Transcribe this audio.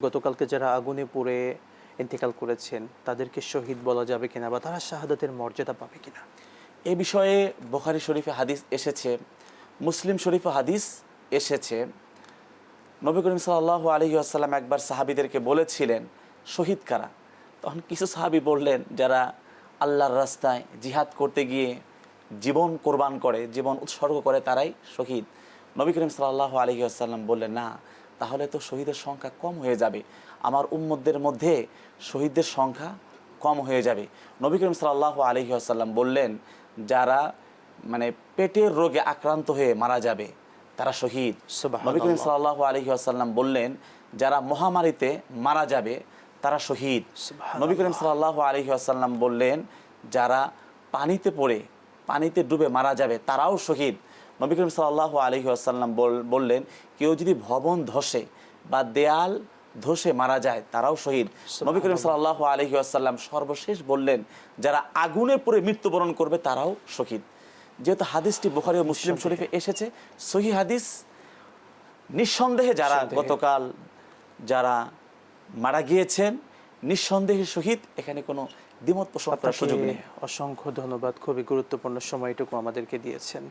গতকালকে যারা আগুনে পুড়ে ইন্তেকাল করেছেন তাদেরকে শহীদ বলা যাবে কিনা বা তারা শাহাদাতের মর্যাদা পাবে কিনা? এ বিষয়ে বুখারী শরীফে হাদিস এসেছে, মুসলিম শরীফে হাদিস এসেছে। নবী করিম সাল্লাল্লাহু আলাইহি ওয়াসাল্লাম একবার সাহাবীদেরকে বলেছিলেন শহীদ কারা। তখন কিছু সাহাবী বললেন যারা আল্লাহর রাস্তায় জিহাদ করতে গিয়ে জীবন কোরবান করে, জীবন উৎসর্গ করে তারাই শহীদ। নবী করিম সাল্লাল্লাহু আলাইহি ওয়াসাল্লাম বললেন, না, তাহলে তো শহীদের সংখ্যা কম হয়ে যাবে, আমার উম্মতদের মধ্যে শহীদদের সংখ্যা কম হয়ে যাবে। নবী করিম সাল্লাল্লাহু আলাইহি ওয়াসাল্লাম বললেন, যারা পেটের রোগে আক্রান্ত হয়ে মারা যাবে তারা শহীদ। নবী করিম সাল্লাল্লাহু আলাইহি ওয়াসাল্লাম বললেন, যারা মহামারীতে মারা যাবে তারা শহীদ। নবী করিম সাল্লাল্লাহু আলাইহি ওয়াসাল্লাম বললেন, যারা পানিতে ডুবে মারা যাবে তারাও শহীদ। নবী করিম সাল্লাল্লাহু আলাইহি ওয়াসাল্লাম বললেন, কেউ যদি ভবন ধসে বা দেয়াল ধসে মারা যায় তারাও শহীদ। নবী করিম সাল্লাল্লাহু আলাইহি ওয়াসাল্লাম সর্বশেষ বললেন, যারা আগুনে পুড়ে মৃত্যুবরণ করবে তারাও শহীদ। যেহেতু হাদিসটি বুখারী ও মুসলিম শরীফে এসেছে, সহিহ হাদিস, নিঃসন্দেহে গতকাল যারা মারা গিয়েছেন নিঃসন্দেহে শহীদ, এখানে কোনো দ্বিমত পোষণ করার সুযোগ নেই। অসংখ্য ধন্যবাদ, খুবই গুরুত্বপূর্ণ সময়টুকু আমাদেরকে দিয়েছেন।